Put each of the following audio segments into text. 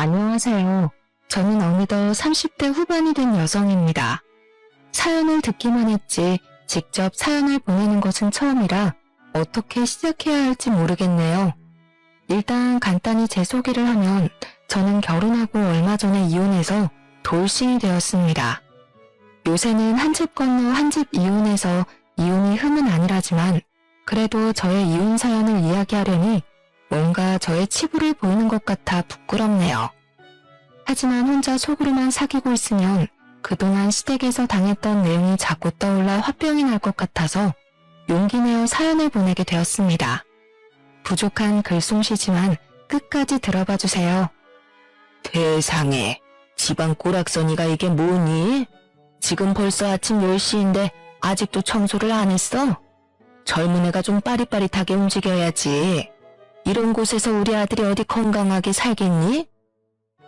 안녕하세요. 저는 어느덧 30대 후반이 된 여성입니다. 사연을 듣기만 했지 직접 사연을 보내는 것은 처음이라 어떻게 시작해야 할지 모르겠네요. 일단 간단히 제 소개를 하면 저는 결혼하고 얼마 전에 이혼해서 돌싱이 되었습니다. 요새는 한 집 건너 한 집 이혼해서 이혼이 흠은 아니라지만 그래도 저의 이혼 사연을 이야기하려니 뭔가 저의 치부를 보이는 것 같아 부끄럽네요. 하지만 혼자 속으로만 사귀고 있으면 그동안 시댁에서 당했던 내용이 자꾸 떠올라 화병이 날 것 같아서 용기 내어 사연을 보내게 되었습니다. 부족한 글솜씨지만 끝까지 들어봐 주세요. 세상에, 집안 꼬락서니가 이게 뭐니? 지금 벌써 아침 10시인데 아직도 청소를 안 했어? 젊은 애가 좀 빠릿빠릿하게 움직여야지. 이런 곳에서 우리 아들이 어디 건강하게 살겠니?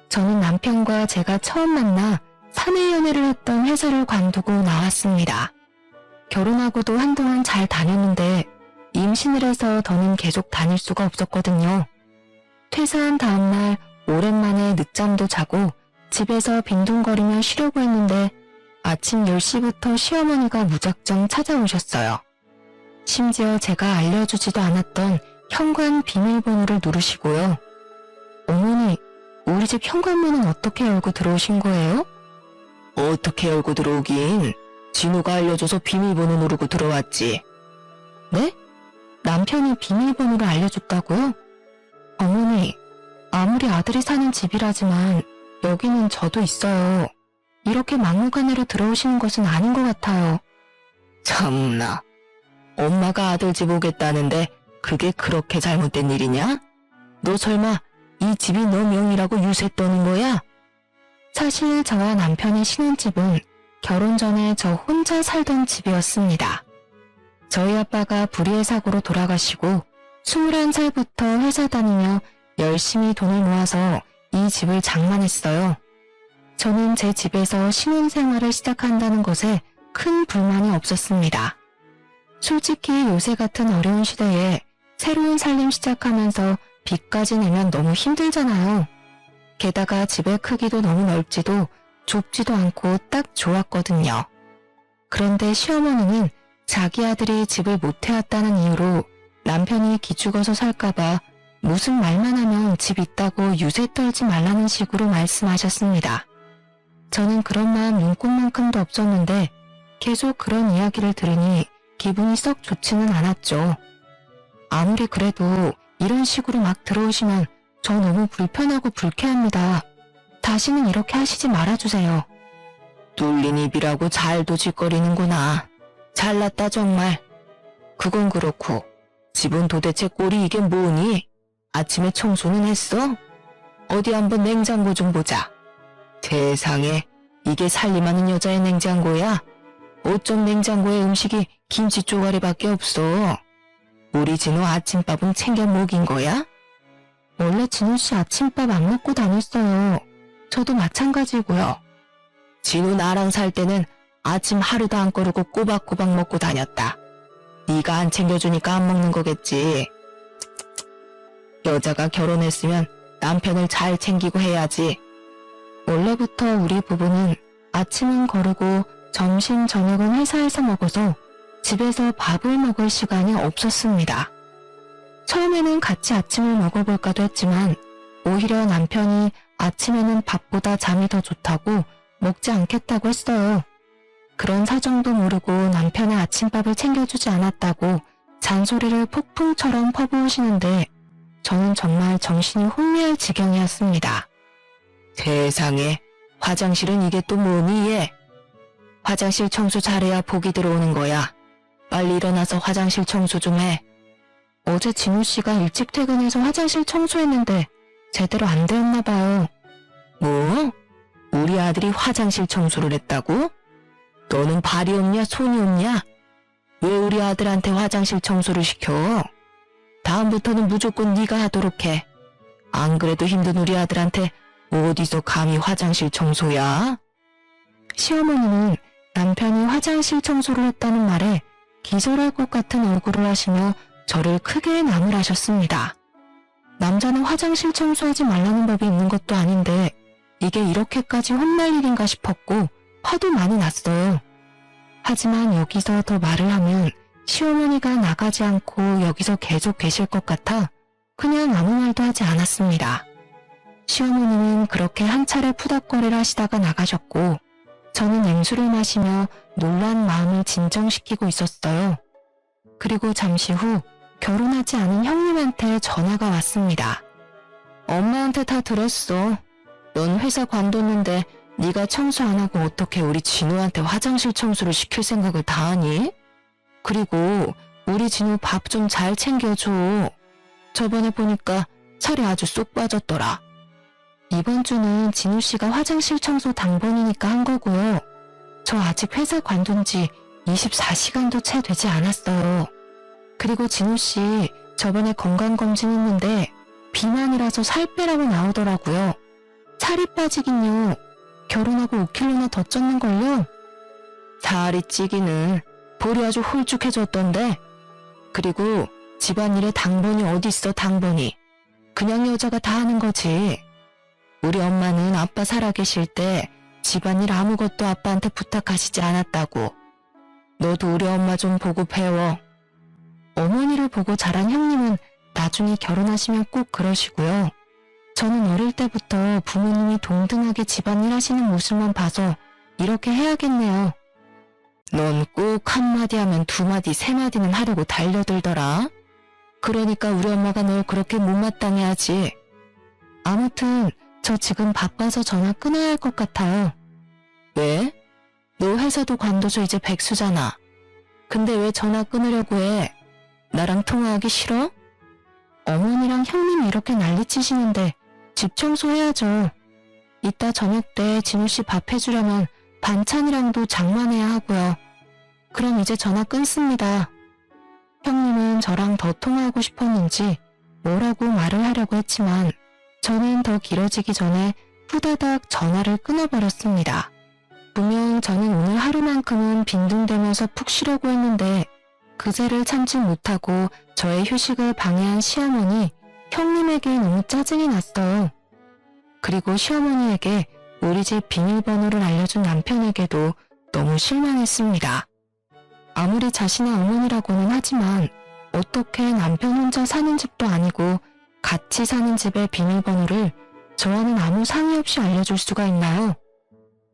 저는 남편과 제가 처음 만나 사내 연애를 했던 회사를 관두고 나왔습니다. 결혼하고도 한동안 잘 다녔는데 임신을 해서 더는 계속 다닐 수가 없었거든요. 퇴사한 다음날 오랜만에 늦잠도 자고 집에서 빈둥거리며 쉬려고 했는데 아침 10시부터 시어머니가 무작정 찾아오셨어요. 심지어 제가 알려주지도 않았던 현관 비밀번호를 누르시고요. 어머니, 우리 집 현관문은 어떻게 열고 들어오신 거예요? 어떻게 열고 들어오긴? 진우가 알려줘서 비밀번호 누르고 들어왔지. 네? 남편이 비밀번호를 알려줬다고요? 어머니, 아무리 아들이 사는 집이라지만 여기는 저도 있어요. 이렇게 막무가내로 들어오시는 것은 아닌 것 같아요. 참나. 엄마가 아들 집 오겠다는데 그게 그렇게 잘못된 일이냐? 너 설마 이 집이 너 명이라고 유세 떠는 거야? 사실 저와 남편의 신혼집은 결혼 전에 저 혼자 살던 집이었습니다. 저희 아빠가 불의의 사고로 돌아가시고 21살부터 회사 다니며 열심히 돈을 모아서 이 집을 장만했어요. 저는 제 집에서 신혼생활을 시작한다는 것에 큰 불만이 없었습니다. 솔직히 요새 같은 어려운 시대에 새로운 살림 시작하면서 빚까지 내면 너무 힘들잖아요. 게다가 집의 크기도 너무 넓지도 좁지도 않고 딱 좋았거든요. 그런데 시어머니는 자기 아들이 집을 못 해왔다는 이유로 남편이 기죽어서 살까봐 무슨 말만 하면 집 있다고 유세 떨지 말라는 식으로 말씀하셨습니다. 저는 그런 마음 눈꼽만큼도 없었는데 계속 그런 이야기를 들으니 기분이 썩 좋지는 않았죠. 아무리 그래도 이런 식으로 막 들어오시면 저 너무 불편하고 불쾌합니다. 다시는 이렇게 하시지 말아주세요. 뚫린 입이라고 잘 도질거리는구나. 잘났다 정말. 그건 그렇고 집은 도대체 꼴이 이게 뭐니? 아침에 청소는 했어? 어디 한번 냉장고 좀 보자. 세상에, 이게 살림하는 여자의 냉장고야? 어쩜 냉장고에 음식이 김치 쪼가리밖에 없어? 우리 진우 아침밥은 챙겨 먹인 거야? 원래 진우 씨 아침밥 안 먹고 다녔어요. 저도 마찬가지고요. 진우 나랑 살 때는 아침 하루도 안 거르고 꼬박꼬박 먹고 다녔다. 네가 안 챙겨주니까 안 먹는 거겠지. 여자가 결혼했으면 남편을 잘 챙기고 해야지. 원래부터 우리 부부는 아침은 거르고 점심, 저녁은 회사에서 먹어서 집에서 밥을 먹을 시간이 없었습니다. 처음에는 같이 아침을 먹어볼까도 했지만 오히려 남편이 아침에는 밥보다 잠이 더 좋다고 먹지 않겠다고 했어요. 그런 사정도 모르고 남편의 아침밥을 챙겨주지 않았다고 잔소리를 폭풍처럼 퍼부으시는데 저는 정말 정신이 혼미할 지경이었습니다. 세상에, 화장실은 이게 또 뭐니 얘? 화장실 청소 잘해야 복이 들어오는 거야. 빨리 일어나서 화장실 청소 좀 해. 어제 진우 씨가 일찍 퇴근해서 화장실 청소했는데 제대로 안 되었나 봐요. 뭐? 우리 아들이 화장실 청소를 했다고? 너는 발이 없냐 손이 없냐? 왜 우리 아들한테 화장실 청소를 시켜? 다음부터는 무조건 네가 하도록 해. 안 그래도 힘든 우리 아들한테 어디서 감히 화장실 청소야? 시어머니는 남편이 화장실 청소를 했다는 말에 기절할 것 같은 얼굴을 하시며 저를 크게 나무라셨습니다. 남자는 화장실 청소하지 말라는 법이 있는 것도 아닌데 이게 이렇게까지 혼날 일인가 싶었고 화도 많이 났어요. 하지만 여기서 더 말을 하면 시어머니가 나가지 않고 여기서 계속 계실 것 같아 그냥 아무 말도 하지 않았습니다. 시어머니는 그렇게 한 차례 푸닥거리를 하시다가 나가셨고 저는 냉수를 마시며 놀란 마음을 진정시키고 있었어요. 그리고 잠시 후 결혼하지 않은 형님한테 전화가 왔습니다. 엄마한테 다 들었어. 넌 회사 관뒀는데 네가 청소 안 하고 어떻게 우리 진우한테 화장실 청소를 시킬 생각을 다 하니? 그리고 우리 진우 밥 좀 잘 챙겨줘. 저번에 보니까 살이 아주 쏙 빠졌더라. 이번 주는 진우 씨가 화장실 청소 당번이니까 한 거고요. 저 아직 회사 관둔 지 24시간도 채 되지 않았어요. 그리고 진우 씨 저번에 건강검진 했는데 비만이라서 살 빼라고 나오더라고요. 살이 빠지긴요. 결혼하고 5kg나 더 쪘는걸요? 살이 찌기는 볼이 아주 홀쭉해졌던데. 그리고 집안일에 당번이 어딨어 당번이. 그냥 여자가 다 하는 거지. 우리 엄마는 아빠 살아계실 때 집안일 아무것도 아빠한테 부탁하시지 않았다고. 너도 우리 엄마 좀 보고 배워. 어머니를 보고 자란 형님은 나중에 결혼하시면 꼭 그러시고요. 저는 어릴 때부터 부모님이 동등하게 집안일 하시는 모습만 봐서 이렇게 해야겠네요. 넌 꼭 한마디 하면 두마디 세마디는 하려고 달려들더라. 그러니까 우리 엄마가 널 그렇게 못마땅해 하지. 아무튼 저 지금 바빠서 전화 끊어야 할 것 같아요. 왜? 너 회사도 관둬서 이제 백수잖아. 근데 왜 전화 끊으려고 해? 나랑 통화하기 싫어? 어머니랑 형님이 이렇게 난리치시는데 집 청소해야죠. 이따 저녁 때 진우씨 밥 해주려면 반찬이랑도 장만해야 하고요. 그럼 이제 전화 끊습니다. 형님은 저랑 더 통화하고 싶었는지 뭐라고 말을 하려고 했지만 저는 더 길어지기 전에 후다닥 전화를 끊어버렸습니다. 분명 저는 오늘 하루만큼은 빈둥대면서 푹 쉬려고 했는데 그제를 참지 못하고 저의 휴식을 방해한 시어머니, 형님에게 너무 짜증이 났어요. 그리고 시어머니에게 우리 집 비밀번호를 알려준 남편에게도 너무 실망했습니다. 아무리 자신의 어머니라고는 하지만 어떻게 남편 혼자 사는 집도 아니고 같이 사는 집의 비밀번호를 저와는 아무 상의 없이 알려줄 수가 있나요?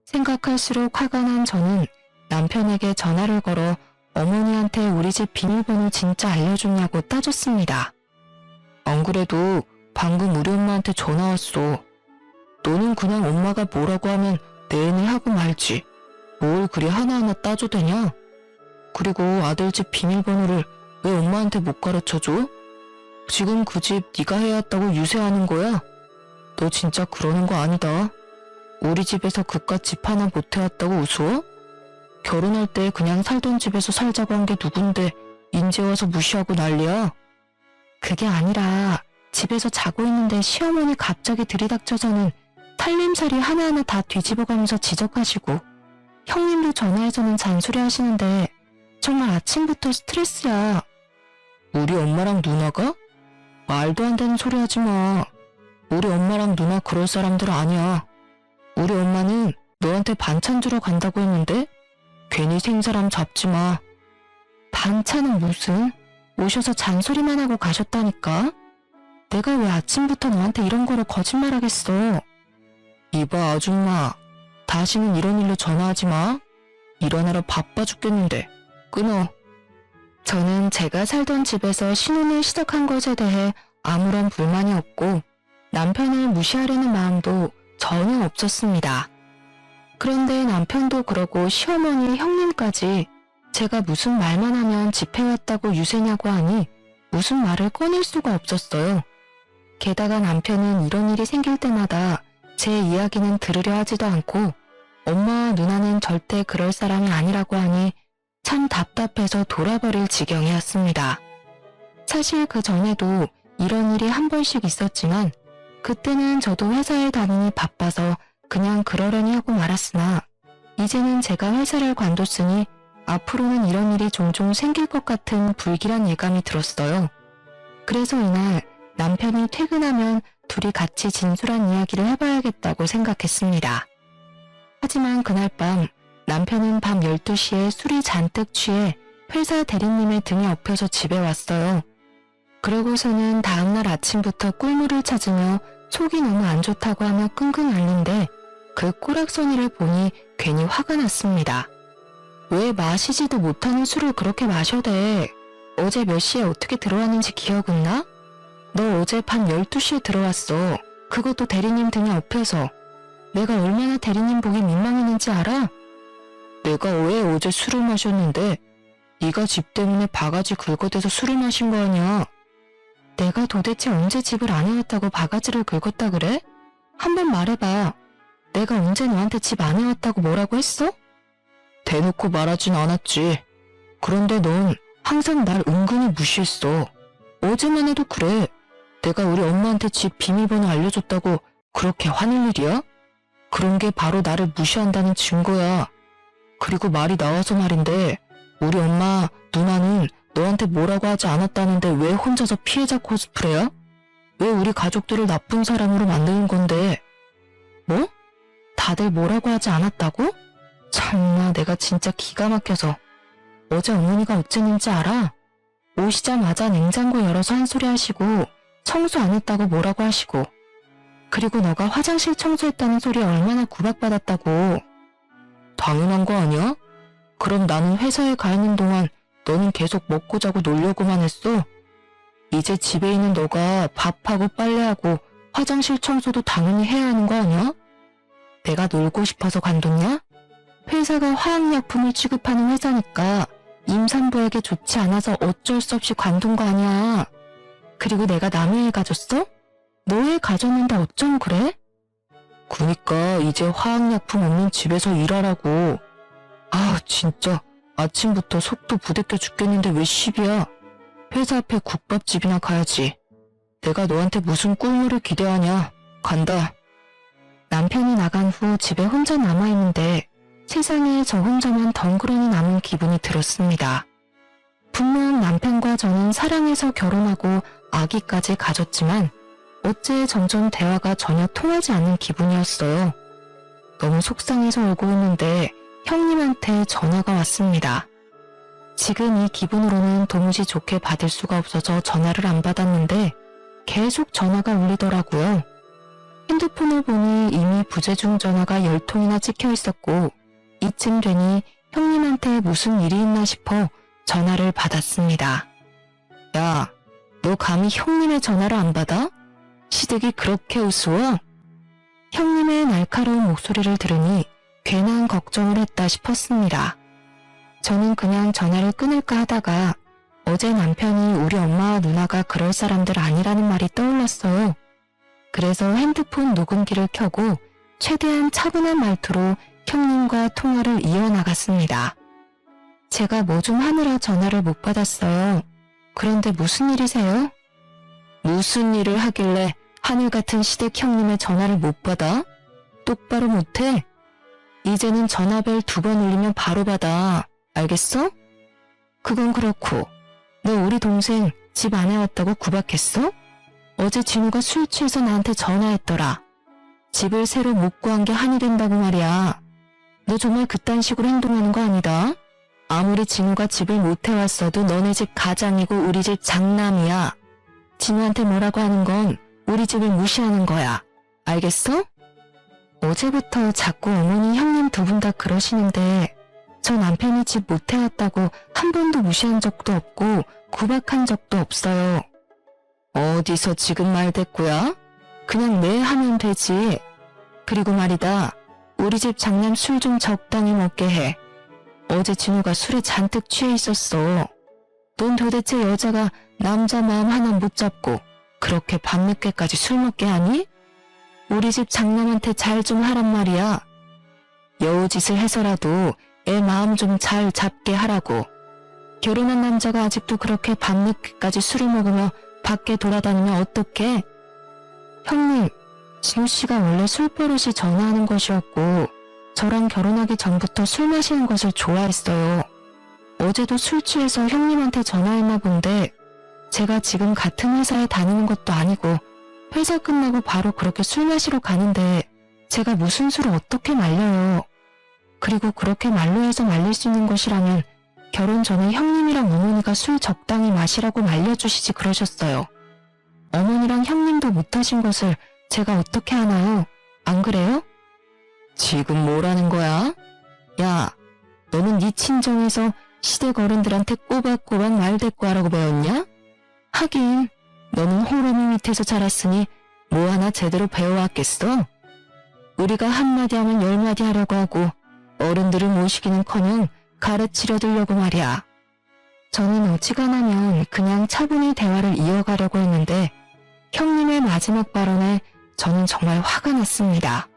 생각할수록 화가 난 저는 남편에게 전화를 걸어 어머니한테 우리 집 비밀번호 진짜 알려줬냐고 따졌습니다. 안 그래도 방금 우리 엄마한테 전화 왔어. 너는 그냥 엄마가 뭐라고 하면 내내 하고 말지. 뭘 그리 하나하나 따져대냐? 그리고 아들 집 비밀번호를 왜 엄마한테 못 가르쳐줘? 지금 그 집 네가 해야 했다고 유세하는 거야? 너 진짜 그러는 거 아니다. 우리 집에서 그깟 집 하나 못 해왔다고 우스워? 결혼할 때 그냥 살던 집에서 살자고 한 게 누군데 인제 와서 무시하고 난리야? 그게 아니라 집에서 자고 있는데 시어머니 갑자기 들이닥쳐서는 살림살이 하나하나 다 뒤집어가면서 지적하시고 형님도 전화해서는 잔소리 하시는데 정말 아침부터 스트레스야. 우리 엄마랑 누나가? 말도 안 되는 소리 하지 마. 우리 엄마랑 누나 그럴 사람들 아니야. 우리 엄마는 너한테 반찬 주러 간다고 했는데 괜히 생사람 잡지 마. 반찬은 무슨? 오셔서 잔소리만 하고 가셨다니까? 내가 왜 아침부터 너한테 이런 거를 거짓말하겠어. 이봐 아줌마, 다시는 이런 일로 전화하지 마. 일하느라 바빠 죽겠는데 끊어. 저는 제가 살던 집에서 신혼을 시작한 것에 대해 아무런 불만이 없고 남편을 무시하려는 마음도 전혀 없었습니다. 그런데 남편도 그러고 시어머니 형님까지 제가 무슨 말만 하면 집해왔다고 유세냐고 하니 무슨 말을 꺼낼 수가 없었어요. 게다가 남편은 이런 일이 생길 때마다 제 이야기는 들으려 하지도 않고 엄마와 누나는 절대 그럴 사람이 아니라고 하니 참 답답해서 돌아버릴 지경이었습니다. 사실 그 전에도 이런 일이 한 번씩 있었지만 그때는 저도 회사에 다니니 바빠서 그냥 그러려니 하고 말았으나 이제는 제가 회사를 관뒀으니 앞으로는 이런 일이 종종 생길 것 같은 불길한 예감이 들었어요. 그래서 이날 남편이 퇴근하면 둘이 같이 진솔한 이야기를 해봐야겠다고 생각했습니다. 하지만 그날 밤 남편은 밤 12시에 술이 잔뜩 취해 회사 대리님의 등에 업혀서 집에 왔어요. 그러고서는 다음날 아침부터 꿀물을 찾으며 속이 너무 안 좋다고 하며 끙끙 앓는데 그 꼬락서니를 보니 괜히 화가 났습니다. 왜 마시지도 못하는 술을 그렇게 마셔대? 어제 몇 시에 어떻게 들어왔는지 기억은 나? 너 어제 밤 12시에 들어왔어. 그것도 대리님 등에 업혀서. 내가 얼마나 대리님 보기 민망했는지 알아? 내가 왜 어제 술을 마셨는데 네가 집 때문에 바가지 긁어대서 술을 마신 거 아니야? 내가 도대체 언제 집을 안 해왔다고 바가지를 긁었다 그래? 한번 말해봐. 내가 언제 너한테 집 안 해왔다고 뭐라고 했어? 대놓고 말하진 않았지. 그런데 넌 항상 날 은근히 무시했어. 어제만 해도 그래. 내가 우리 엄마한테 집 비밀번호 알려줬다고 그렇게 화낼 일이야? 그런 게 바로 나를 무시한다는 증거야. 그리고 말이 나와서 말인데 우리 엄마, 누나는 너한테 뭐라고 하지 않았다는데 왜 혼자서 피해자 코스프레야? 왜 우리 가족들을 나쁜 사람으로 만드는 건데? 뭐? 다들 뭐라고 하지 않았다고? 참나 내가 진짜 기가 막혀서. 어제 어머니가 어쨌는지 알아? 오시자마자 냉장고 열어서 한 소리 하시고 청소 안 했다고 뭐라고 하시고 그리고 너가 화장실 청소했다는 소리에 얼마나 구박받았다고. 당연한 거 아니야? 그럼 나는 회사에 가 있는 동안 너는 계속 먹고 자고 놀려고만 했어? 이제 집에 있는 너가 밥하고 빨래하고 화장실 청소도 당연히 해야 하는 거 아니야? 내가 놀고 싶어서 관뒀냐? 회사가 화학약품을 취급하는 회사니까 임산부에게 좋지 않아서 어쩔 수 없이 관둔 거 아니야. 그리고 내가 남의 애 가졌어? 너의 가졌는데 어쩜 그래? 그니까 이제 화학약품 없는 집에서 일하라고. 아 진짜 아침부터 속도 부대껴 죽겠는데 왜 시비야? 회사 앞에 국밥집이나 가야지. 내가 너한테 무슨 꿀물을 기대하냐. 간다. 남편이 나간 후 집에 혼자 남아있는데 세상에 저 혼자만 덩그러니 남은 기분이 들었습니다. 분명 남편과 저는 사랑해서 결혼하고 아기까지 가졌지만 어째 점점 대화가 전혀 통하지 않는 기분이었어요. 너무 속상해서 울고 있는데 형님한테 전화가 왔습니다. 지금 이 기분으로는 도무지 좋게 받을 수가 없어서 전화를 안 받았는데 계속 전화가 울리더라고요. 핸드폰을 보니 이미 부재중 전화가 10통이나 찍혀 있었고 이쯤 되니 형님한테 무슨 일이 있나 싶어 전화를 받았습니다. 야, 너 감히 형님의 전화를 안 받아? 시댁이 그렇게 우스워? 형님의 날카로운 목소리를 들으니 괜한 걱정을 했다 싶었습니다. 저는 그냥 전화를 끊을까 하다가 어제 남편이 우리 엄마와 누나가 그럴 사람들 아니라는 말이 떠올랐어요. 그래서 핸드폰 녹음기를 켜고 최대한 차분한 말투로 형님과 통화를 이어나갔습니다. 제가 뭐 좀 하느라 전화를 못 받았어요. 그런데 무슨 일이세요? 무슨 일을 하길래 하늘 같은 시댁 형님의 전화를 못 받아? 똑바로 못해? 이제는 전화벨 2번 울리면 바로 받아. 알겠어? 그건 그렇고 너 우리 동생 집 안에 왔다고 구박했어? 어제 진우가 술 취해서 나한테 전화했더라. 집을 새로 못 구한 게 한이 된다고 말이야. 너 정말 그딴 식으로 행동하는 거 아니다. 아무리 진우가 집을 못 해왔어도 너네 집 가장이고 우리 집 장남이야. 진우한테 뭐라고 하는 건 우리 집을 무시하는 거야. 알겠어? 어제부터 자꾸 어머니 형님 두 분 다 그러시는데 저 남편이 집 못 해왔다고 한 번도 무시한 적도 없고 구박한 적도 없어요. 어디서 지금 말대꾸야? 그냥 네 하면 되지. 그리고 말이다. 우리 집 장남 술 좀 적당히 먹게 해. 어제 진우가 술에 잔뜩 취해 있었어. 넌 도대체 여자가 남자 마음 하나 못 잡고 그렇게 밤늦게까지 술 먹게 하니? 우리 집 장남한테 잘 좀 하란 말이야. 여우짓을 해서라도 애 마음 좀 잘 잡게 하라고. 결혼한 남자가 아직도 그렇게 밤늦게까지 술을 먹으며 밖에 돌아다니면 어떡해? 형님, 진우 씨가 원래 술버릇이 전화하는 것이었고 저랑 결혼하기 전부터 술 마시는 것을 좋아했어요. 어제도 술 취해서 형님한테 전화했나 본데 제가 지금 같은 회사에 다니는 것도 아니고 회사 끝나고 바로 그렇게 술 마시러 가는데 제가 무슨 술을 어떻게 말려요. 그리고 그렇게 말로 해서 말릴 수 있는 것이라면 결혼 전에 형님이랑 어머니가 술 적당히 마시라고 말려주시지 그러셨어요. 어머니랑 형님도 못하신 것을 제가 어떻게 하나요? 안 그래요? 지금 뭐라는 거야? 야, 너는 네 친정에서 시댁 어른들한테 꼬박꼬박 말대꾸하라고 배웠냐? 하긴 너는 호르미 밑에서 자랐으니 뭐 하나 제대로 배워왔겠어? 우리가 한마디 하면 열마디 하려고 하고 어른들을 모시기는커녕 가르치려 들려고 말이야. 저는 어지간하면 그냥 차분히 대화를 이어가려고 했는데 형님의 마지막 발언에 저는 정말 화가 났습니다.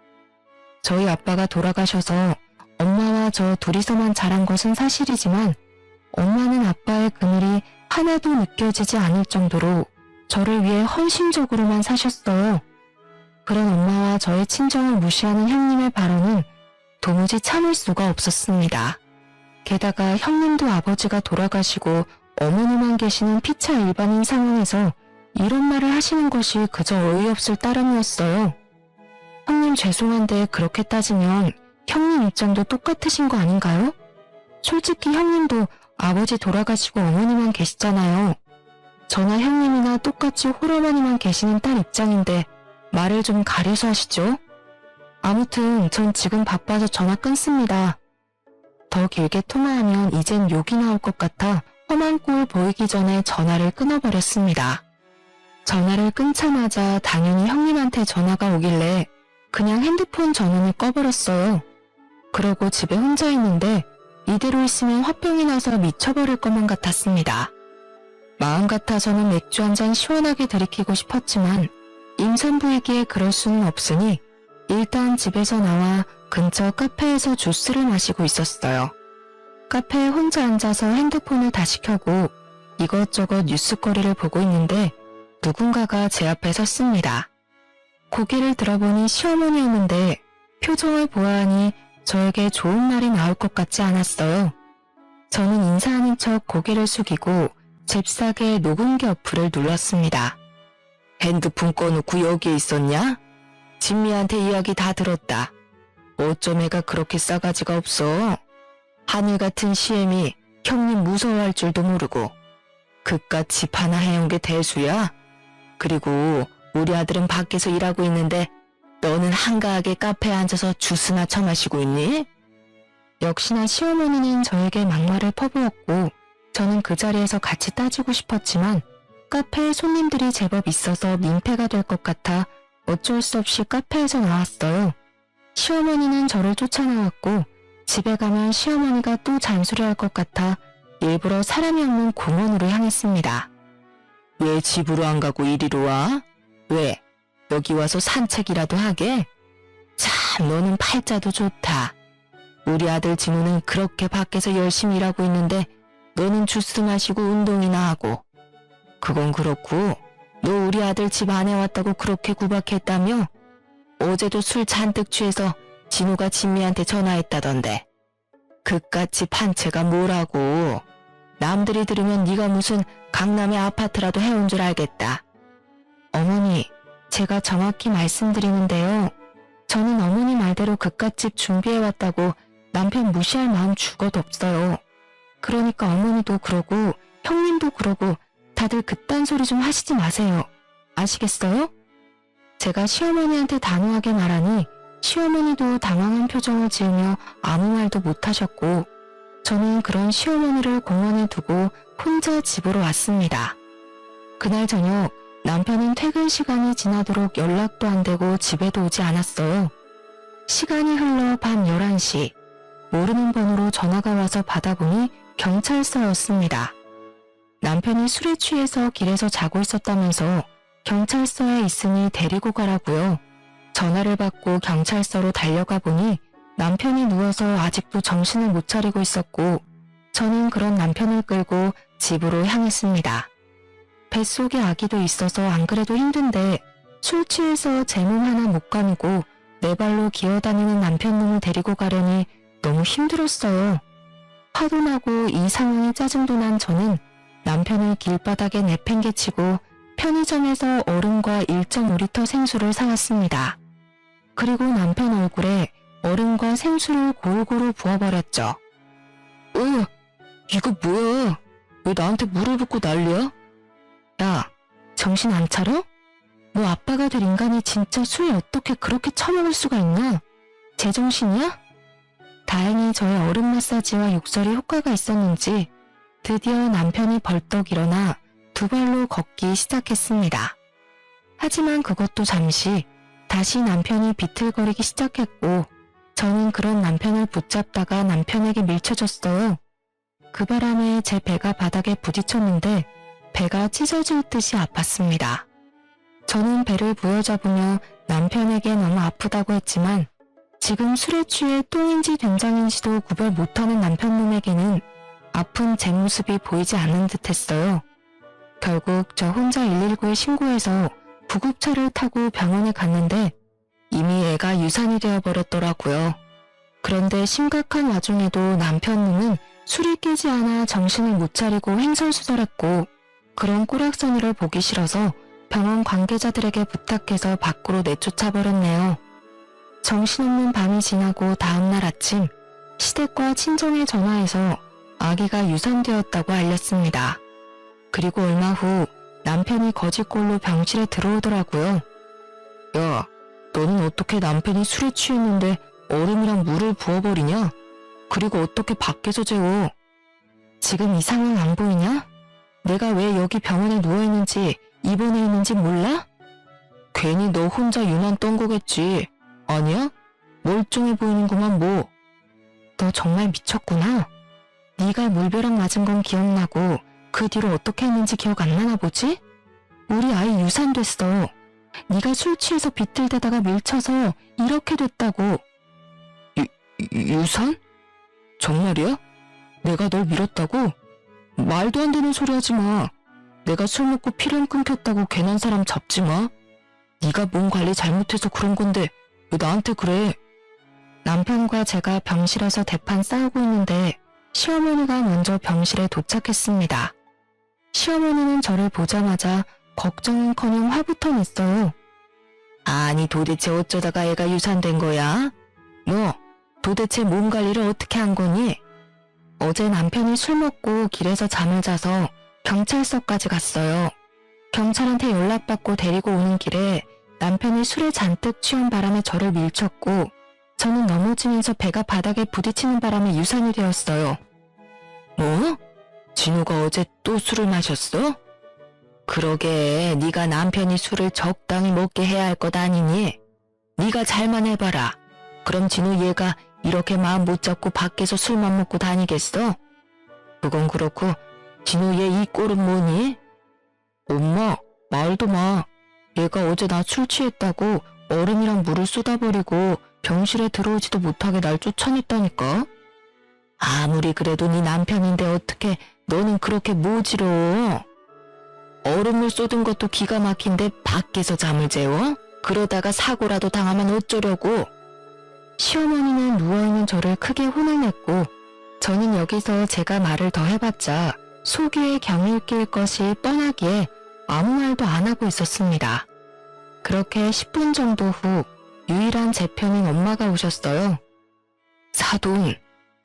저희 아빠가 돌아가셔서 엄마와 저 둘이서만 자란 것은 사실이지만 엄마는 아빠의 그늘이 하나도 느껴지지 않을 정도로 저를 위해 헌신적으로만 사셨어요. 그런 엄마와 저의 친정을 무시하는 형님의 발언은 도무지 참을 수가 없었습니다. 게다가 형님도 아버지가 돌아가시고 어머니만 계시는 피차 일반인 상황에서 이런 말을 하시는 것이 그저 어이없을 따름이었어요. 형님 죄송한데 그렇게 따지면 형님 입장도 똑같으신 거 아닌가요? 솔직히 형님도 아버지 돌아가시고 어머니만 계시잖아요. 저나 형님이나 똑같이 홀어머니만 계시는 딸 입장인데 말을 좀 가려서 하시죠. 아무튼 전 지금 바빠서 전화 끊습니다. 더 길게 통화하면 이젠 욕이 나올 것 같아 험한 꼴 보이기 전에 전화를 끊어버렸습니다. 전화를 끊자마자 당연히 형님한테 전화가 오길래 그냥 핸드폰 전원을 꺼버렸어요. 그러고 집에 혼자 있는데 이대로 있으면 화병이 나서 미쳐버릴 것만 같았습니다. 마음 같아서는 맥주 한 잔 시원하게 들이키고 싶었지만 임산부이기에 그럴 수는 없으니 일단 집에서 나와 근처 카페에서 주스를 마시고 있었어요. 카페에 혼자 앉아서 핸드폰을 다시 켜고 이것저것 뉴스거리를 보고 있는데 누군가가 제 앞에 섰습니다. 고개를 들어보니 시어머니였는데 표정을 보아하니 저에게 좋은 말이 나올 것 같지 않았어요. 저는 인사하는 척 고개를 숙이고 잽싸게 녹음기 어플을 눌렀습니다. 핸드폰 꺼놓고 여기에 있었냐? 진미한테 이야기 다 들었다. 어쩜 애가 그렇게 싸가지가 없어? 하늘 같은 시엠이 형님 무서워할 줄도 모르고 그깟 집 하나 해온 게 대수야? 그리고 우리 아들은 밖에서 일하고 있는데 너는 한가하게 카페에 앉아서 주스나 처마시고 있니? 역시나 시어머니는 저에게 막말을 퍼부었고 저는 그 자리에서 같이 따지고 싶었지만 카페에 손님들이 제법 있어서 민폐가 될 것 같아 어쩔 수 없이 카페에서 나왔어요. 시어머니는 저를 쫓아나왔고 집에 가면 시어머니가 또 잔소리할 것 같아 일부러 사람이 없는 공원으로 향했습니다. 왜 집으로 안 가고 이리로 와? 왜? 여기 와서 산책이라도 하게? 참 너는 팔자도 좋다. 우리 아들 진우는 그렇게 밖에서 열심히 일하고 있는데 너는 주스 마시고 운동이나 하고. 그건 그렇고 너 우리 아들 집 안에 왔다고 그렇게 구박했다며? 어제도 술 잔뜩 취해서 진우가 진미한테 전화했다던데. 그깟 집 한 채가 뭐라고. 남들이 들으면 네가 무슨 강남의 아파트라도 해온 줄 알겠다. 어머니, 제가 정확히 말씀드리는데요. 저는 어머니 말대로 그깟집 준비해왔다고 남편 무시할 마음 죽어도 없어요. 그러니까 어머니도 그러고 형님도 그러고 다들 그딴 소리 좀 하시지 마세요. 아시겠어요? 제가 시어머니한테 단호하게 말하니 시어머니도 당황한 표정을 지으며 아무 말도 못하셨고 저는 그런 시어머니를 공원에 두고 혼자 집으로 왔습니다. 그날 저녁 남편은 퇴근 시간이 지나도록 연락도 안 되고 집에도 오지 않았어요. 시간이 흘러 밤 11시 모르는 번호로 전화가 와서 받아보니 경찰서였습니다. 남편이 술에 취해서 길에서 자고 있었다면서 경찰서에 있으니 데리고 가라고요. 전화를 받고 경찰서로 달려가 보니 남편이 누워서 아직도 정신을 못 차리고 있었고 저는 그런 남편을 끌고 집으로 향했습니다. 뱃속에 아기도 있어서 안 그래도 힘든데 술 취해서 제 몸 하나 못 가누고 네 발로 기어다니는 남편 놈을 데리고 가려니 너무 힘들었어요. 화도 나고 이 상황에 짜증도 난 저는 남편을 길바닥에 내팽개치고 편의점에서 얼음과 1.5리터 생수를 사왔습니다. 그리고 남편 얼굴에 얼음과 생수를 골고루 부어버렸죠. 이거 뭐야? 왜 나한테 물을 붓고 난리야? 야, 정신 안 차려? 너 아빠가 될 인간이 진짜 술 어떻게 그렇게 처먹을 수가 있냐? 제정신이야? 다행히 저의 얼음 마사지와 욕설이 효과가 있었는지 드디어 남편이 벌떡 일어나 두 발로 걷기 시작했습니다. 하지만 그것도 잠시 다시 남편이 비틀거리기 시작했고 저는 그런 남편을 붙잡다가 남편에게 밀쳐줬어요. 그 바람에 제 배가 바닥에 부딪혔는데 배가 찢어질 듯이 아팠습니다. 저는 배를 부여잡으며 남편에게 너무 아프다고 했지만 지금 술에 취해 똥인지 된장인지도 구별 못하는 남편 놈에게는 아픈 제 모습이 보이지 않는 듯 했어요. 결국 저 혼자 119에 신고해서 구급차를 타고 병원에 갔는데 이미 애가 유산이 되어버렸더라고요. 그런데 심각한 와중에도 남편 놈은 술이 깨지 않아 정신을 못 차리고 횡설수설했고 그런 꼬락서니를 보기 싫어서 병원 관계자들에게 부탁해서 밖으로 내쫓아버렸네요. 정신없는 밤이 지나고 다음날 아침 시댁과 친정에 전화해서 아기가 유산되었다고 알렸습니다. 그리고 얼마 후 남편이 거짓골로 병실에 들어오더라고요. 야, 너는 어떻게 남편이 술에 취했는데 얼음이랑 물을 부어버리냐? 그리고 어떻게 밖에서 재워? 지금 이 상황 안 보이냐? 내가 왜 여기 병원에 누워있는지 입원해 있는지 몰라? 괜히 너 혼자 유난 떤 거겠지. 아니야? 멀쩡해 보이는구만 뭐. 너 정말 미쳤구나. 네가 물벼락 맞은 건 기억나고 그 뒤로 어떻게 했는지 기억 안 나나 보지? 우리 아이 유산됐어. 네가 술 취해서 비틀대다가 밀쳐서 이렇게 됐다고. 유산? 정말이야? 내가 널 밀었다고? 말도 안 되는 소리 하지 마. 내가 술 먹고 피를 끊겼다고 괜한 사람 잡지 마. 네가 몸 관리 잘못해서 그런 건데 왜 나한테 그래? 남편과 제가 병실에서 대판 싸우고 있는데 시어머니가 먼저 병실에 도착했습니다. 시어머니는 저를 보자마자 걱정은커녕 화부터 냈어요. 아니 도대체 어쩌다가 애가 유산된 거야? 너 도대체 몸 관리를 어떻게 한 거니? 어제 남편이 술 먹고 길에서 잠을 자서 경찰서까지 갔어요. 경찰한테 연락받고 데리고 오는 길에 남편이 술에 잔뜩 취한 바람에 저를 밀쳤고 저는 넘어지면서 배가 바닥에 부딪히는 바람에 유산이 되었어요. 뭐? 진우가 어제 또 술을 마셨어? 그러게 네가 남편이 술을 적당히 먹게 해야 할 것 아니니? 네가 잘만 해봐라. 그럼 진우 얘가 이렇게 마음 못 잡고 밖에서 술만 먹고 다니겠어? 그건 그렇고 진우 얘 이 꼴은 뭐니? 엄마 말도 마. 얘가 어제 나 술 취했다고 얼음이랑 물을 쏟아버리고 병실에 들어오지도 못하게 날 쫓아냈다니까. 아무리 그래도 네 남편인데 어떻게 너는 그렇게 모지러워? 얼음물 쏟은 것도 기가 막힌데 밖에서 잠을 재워? 그러다가 사고라도 당하면 어쩌려고? 시어머니는 누워있는 저를 크게 혼을 냈고 저는 여기서 제가 말을 더 해봤자 속위에 경을 낄 것이 뻔하기에 아무 말도 안 하고 있었습니다. 그렇게 10분 정도 후 유일한 제 편인 엄마가 오셨어요. 사돈,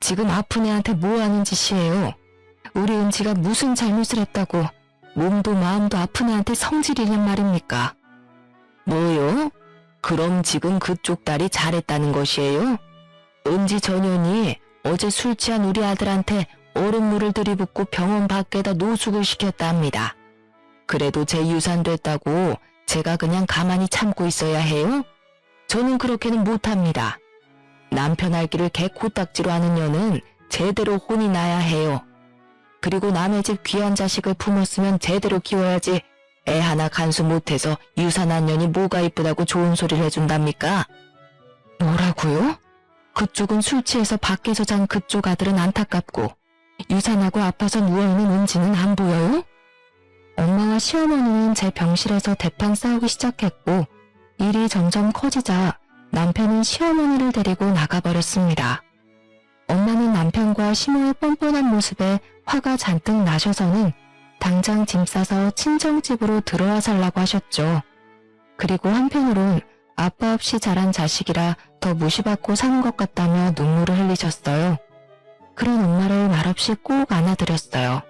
지금 아픈 애한테 뭐 하는 짓이에요? 우리 은지가 무슨 잘못을 했다고 몸도 마음도 아픈 애한테 성질이란 말입니까? 뭐요? 그럼 지금 그쪽 딸이 잘했다는 것이에요? 은지 전현이 어제 술 취한 우리 아들한테 얼음물을 들이붓고 병원 밖에다 노숙을 시켰답니다. 그래도 제 유산됐다고 제가 그냥 가만히 참고 있어야 해요? 저는 그렇게는 못합니다. 남편 할 길을 개 코딱지로 하는 년은 제대로 혼이 나야 해요. 그리고 남의 집 귀한 자식을 품었으면 제대로 키워야지 애 하나 간수 못해서 유산한 년이 뭐가 이쁘다고 좋은 소리를 해준답니까? 뭐라고요? 그쪽은 술 취해서 밖에서 잔 그쪽 아들은 안타깝고 유산하고 아파서 누워있는 은지는 안 보여요? 엄마와 시어머니는 제 병실에서 대판 싸우기 시작했고 일이 점점 커지자 남편은 시어머니를 데리고 나가버렸습니다. 엄마는 남편과 시모의 뻔뻔한 모습에 화가 잔뜩 나셔서는 당장 짐 싸서 친정집으로 들어와 살라고 하셨죠. 그리고 한편으론 아빠 없이 자란 자식이라 더 무시받고 사는 것 같다며 눈물을 흘리셨어요. 그런 엄마를 말없이 꼭 안아드렸어요.